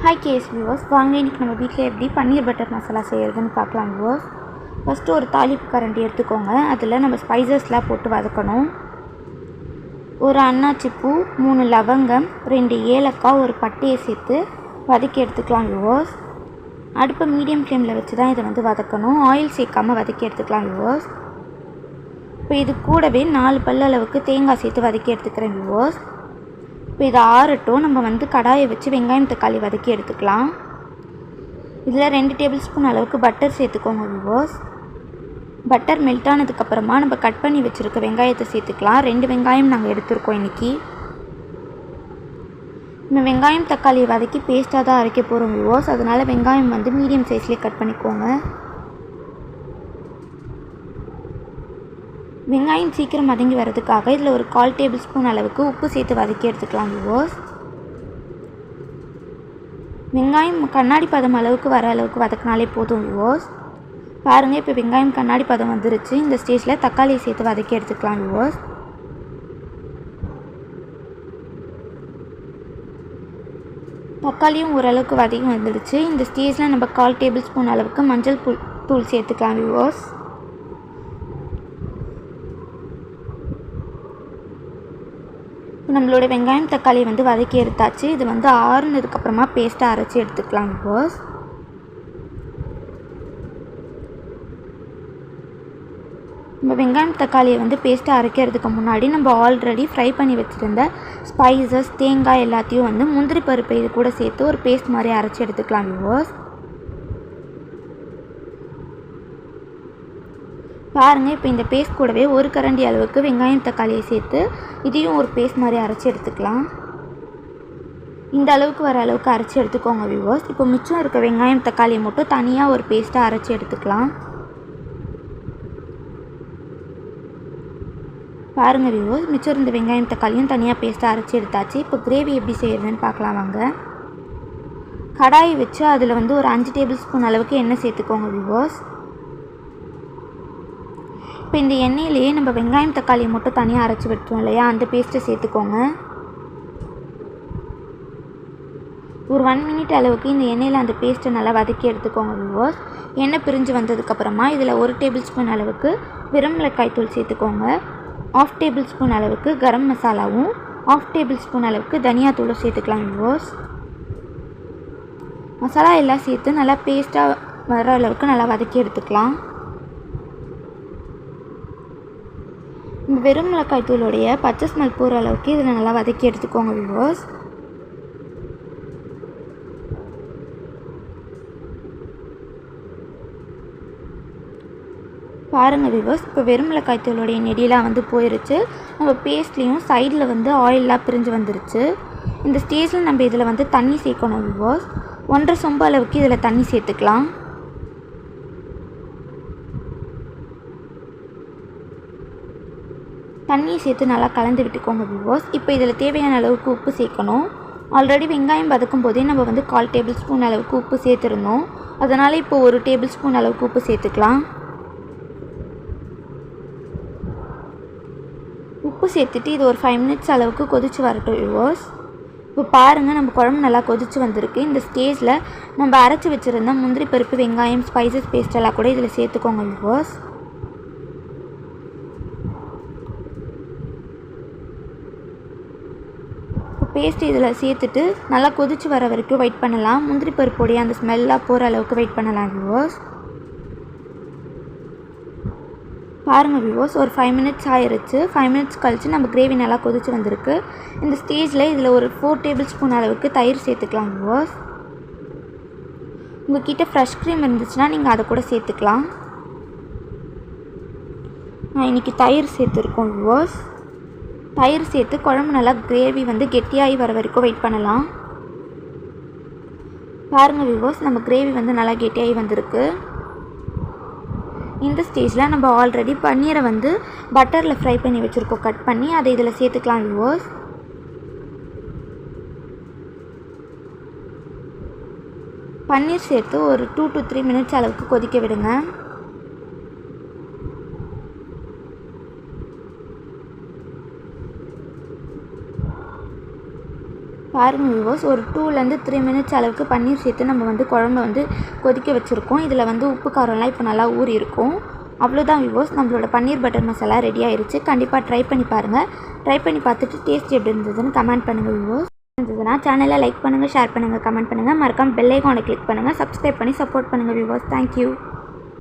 Hi guys viewers, வாங்க இன்றைக்கி நம்ம வீட்டில் எப்படி பன்னீர் பட்டர் மசாலா செய்கிறதுன்னு பார்க்கலாம் வியூவர்ஸ். ஃபஸ்ட்டு ஒரு தாளிப்பு கரண்டி எடுத்துக்கோங்க. அதில் நம்ம ஸ்பைசஸ்லாம் போட்டு வதக்கணும். ஒரு அன்னாச்சி பூ, 3 லவங்கம், 2 ஏலக்காய், ஒரு பட்டையை சேர்த்து வதக்கி எடுத்துக்கலாம் வியூவர்ஸ். அடுப்பை மீடியம் ஃப்ளேமில் வச்சு தான் இதை வதக்கணும். ஆயில் சேர்க்காமல் வதக்கி எடுத்துக்கலாம் வியூவர்ஸ். இப்போ இது கூடவே 4 பல் அளவுக்கு தேங்காய் சேர்த்து வதக்கி எடுத்துக்கிறேன் வியூவர்ஸ். இப்போ இதை ஆறட்டும். நம்ம கடாயை வச்சு வெங்காயம் தக்காளி வதக்கி எடுத்துக்கலாம். இதில் 2 டேபிள் ஸ்பூன் அளவுக்கு பட்டர் சேர்த்துக்கோங்க வியூவர்ஸ். பட்டர் மெல்ட் ஆனதுக்கப்புறமா நம்ம கட் பண்ணி வச்சுருக்க வெங்காயத்தை சேர்த்துக்கலாம். 2 வெங்காயம் நாங்கள் எடுத்துருக்கோம் இன்றைக்கி. நம்ம வெங்காயம் தக்காளியை வதக்கி பேஸ்ட்டாக தான் அரைக்க போகிறோம் வியூவர்ஸ். அதனால் வெங்காயம் மீடியம் சைஸ்லேயே கட் பண்ணிக்கோங்க. வெங்காயம் சீக்கிரம் வதங்கி வரதுக்காக இதில் ஒரு 1/4 டேபிள் ஸ்பூன் அளவுக்கு உப்பு சேர்த்து வதக்கி எடுத்துக்கலாம் வியூவர்ஸ். வெங்காயம் கண்ணாடி பதம் அளவுக்கு வர அளவுக்கு வதக்கினாலே போதும் வியூவர்ஸ். பாருங்கள், இப்போ வெங்காயம் கண்ணாடி பதம் வந்துருச்சு. இந்த ஸ்டேஜில் தக்காளியை சேர்த்து வதக்கி எடுத்துக்கலாம் வியூவர்ஸ். தக்காளியும் ஓரளவுக்கு வதக்கி வந்துடுச்சு. இந்த ஸ்டேஜில் நம்ம 1/4 டேபிள் ஸ்பூன் அளவுக்கு மஞ்சள் தூள் சேர்த்துக்கலாம் வியூவர்ஸ். நம்மளோட வெங்காயம் தக்காளி வதக்கி எடுத்தாச்சு. இது ஆறுனதுக்கப்புறமா பேஸ்ட்டாக அரைச்சி எடுத்துக்கலாம் வியூவர்ஸ். நம்ம வெங்காயம் தக்காளியை பேஸ்ட்டாக அரைக்கிறதுக்கு முன்னாடி நம்ம ஆல்ரெடி ஃப்ரை பண்ணி வச்சுருந்த ஸ்பைசஸ், தேங்காய் எல்லாத்தையும் முந்திரி பருப்பு இது கூட சேர்த்து ஒரு பேஸ்ட் மாதிரி அரைச்சி எடுத்துக்கலாம் வியூவர்ஸ். பாருங்கள், இப்போ இந்த பேஸ்ட் கூடவே ஒரு கரண்டி அளவுக்கு வெங்காயம் தக்காளியை சேர்த்து இதையும் ஒரு பேஸ்ட் மாதிரி அரைச்சி எடுத்துக்கலாம். இந்த அளவுக்கு வர அளவுக்கு அரைச்சி எடுத்துக்கோங்க வியூவர்ஸ். இப்போ மிச்சம் இருக்க வெங்காயம் தக்காளியை மட்டும் தனியாக ஒரு பேஸ்ட்டாக அரைச்சி எடுத்துக்கலாம். பாருங்கள் வியூவர்ஸ், மிச்சம் இருந்த வெங்காயம் தக்காளியும் தனியாக பேஸ்ட்டாக அரைச்சி எடுத்தாச்சு. இப்போ கிரேவி எப்படி செய்கிறதுன்னு பார்க்கலாம் வாங்க. கடாயை வச்சு அதில் ஒரு 5 டேபிள் ஸ்பூன் அளவுக்கு எண்ணெய் சேர்த்துக்கோங்க வியூவர்ஸ். இப்போ இந்த எண்ணெயிலேயே நம்ம வெங்காயம் தக்காளியை மட்டும் தனியாக அரைச்சி விட்டோம் இல்லையா, அந்த பேஸ்ட்டை சேர்த்துக்கோங்க. ஒரு 1 மினிட் அளவுக்கு இந்த எண்ணெயில் அந்த பேஸ்ட்டை நல்லா வதக்கி எடுத்துக்கோங்க வியூவர்ஸ். எண்ணெய் பிரிஞ்சு வந்ததுக்கப்புறமா இதில் 1 டேபிள் ஸ்பூன் அளவுக்கு வெறுமிளகாய் தூள் சேர்த்துக்கோங்க. 1/2 டேபிள் ஸ்பூன் அளவுக்கு கரம் மசாலாவும் 1/2 டேபிள் ஸ்பூன் அளவுக்கு தனியாத்தூளும் சேர்த்துக்கலாம் வியூவர்ஸ். மசாலா எல்லாம் சேர்த்து நல்லா பேஸ்ட்டாக வர அளவுக்கு நல்லா வதக்கி எடுத்துக்கலாம். இந்த வெறும் மிளகாய் தூளுடைய பச்சை ஸ்மெல் போகிற அளவுக்கு இதில் நல்லா வதக்கி எடுத்துக்கோங்க வியூவர்ஸ். பாருங்கள் வியூவர்ஸ், இப்போ வெறும் மிளகாய் தூளுடைய நெடியெலாம் போயிருச்சு. நம்ம பேஸ்ட்லேயும் சைடில் ஆயிலெலாம் பிரிஞ்சு வந்துருச்சு. இந்த ஸ்டேஜில் நம்ம இதில் தண்ணி சேர்க்கணும் வியூவர்ஸ். 1.5 சொம்பு அளவுக்கு இதில் தண்ணி சேர்த்துக்கலாம். தண்ணியை சேர்த்து நல்லா கலந்து விட்டுக்கோங்க வியூவர்ஸ். இப்போ இதில் தேவையான அளவுக்கு உப்பு சேர்க்கணும். ஆல்ரெடி வெங்காயம் வதக்கும் போதே நம்ம 1/4 டேபிள் ஸ்பூன் அளவுக்கு உப்பு சேர்த்துருந்தோம். அதனால் இப்போ 1 டேபிள் ஸ்பூன் அளவுக்கு உப்பு சேர்த்துக்கலாம். உப்பு சேர்த்துட்டு இது ஒரு 5 மினிட்ஸ் அளவுக்கு கொதித்து வரட்டும் வியூவர்ஸ். இப்போ பாருங்கள், நம்ம குழம்பு நல்லா கொதித்து வந்திருக்கு. இந்த ஸ்டேஜில் நம்ம அரைச்சி வச்சுருந்த முந்திரி பருப்பு, வெங்காயம், ஸ்பைசஸ் பேஸ்ட் எல்லாம் கூட இதில் சேர்த்துக்கோங்க வியூவர்ஸ். பேஸ்ட் இதில் சேர்த்துட்டு நல்லா கொதித்து வர வரைக்கும் வெயிட் பண்ணலாம். முந்திரி பருப்போடைய அந்த ஸ்மெல்லாக போகிற அளவுக்கு வெயிட் பண்ணலாம் வியூவர்ஸ். பாருங்கள் வியூவர்ஸ், ஒரு 5 மினிட்ஸ் ஆயிடுச்சு. 5 மினிட்ஸ் கழித்து நம்ம கிரேவி நல்லா கொதித்து வந்திருக்கு. இந்த ஸ்டேஜில் இதில் ஒரு 4 டேபிள் ஸ்பூன் அளவுக்கு தயிர் சேர்த்துக்கலாம் வியூவர்ஸ். உங்கள்கிட்ட ஃப்ரெஷ் க்ரீம் இருந்துச்சுன்னா நீங்கள் அதை கூட சேர்த்துக்கலாம். நான் இன்றைக்கி தயிர் சேர்த்துருக்கோம் வியூவர்ஸ். தயிர் சேர்த்து குழம்பு நல்லா கிரேவி கெட்டியாகி வர வரைக்கும் வெயிட் பண்ணலாம். பாருங்கள் வியூவர்ஸ், நம்ம கிரேவி நல்லா கெட்டியாகி வந்திருக்கு. இந்த ஸ்டேஜில் நம்ம ஆல்ரெடி பன்னீரை பட்டரில் ஃப்ரை பண்ணி வச்சுருக்கோம். கட் பண்ணி அதை இதில் சேர்த்துக்கலாம் வியூவர்ஸ். பன்னீர் சேர்த்து ஒரு 2 to 3 மினிட்ஸ் அளவுக்கு கொதிக்க விடுங்க. பாருங்கள் வியூவர்ஸ், ஒரு 2லேருந்து 3 மினிட்ஸ் அளவுக்கு பன்னீர் சேர்த்து நம்ம வந்து குழம்பு வந்து கொதிக்க வச்சுருக்கோம். இதில் வந்து உப்பு காரம்லாம் இப்போ நல்லா ஊறி இருக்கும். அவ்வளோதான் வியூவர்ஸ், நம்மளோட பன்னீர் பட்டர் மசாலா ரெடி ஆயிடுச்சு. கண்டிப்பாக ட்ரை பண்ணி பாருங்கள். ட்ரை பண்ணி பார்த்துட்டு டேஸ்ட் எப்படி இருந்ததுன்னு கமெண்ட் பண்ணுங்கள் வியூவர்ஸ். இருந்ததுன்னா சேனலை லைக் பண்ணுங்கள், ஷேர் பண்ணுங்கள், கமெண்ட் பண்ணுங்கள். மறக்காம பெல் ஐகானை கிளிக் பண்ணுங்கள். சப்ஸ்கிரைப் பண்ணி சப்போர்ட் பண்ணுங்கள் வியூவர்ஸ். தேங்க்யூ.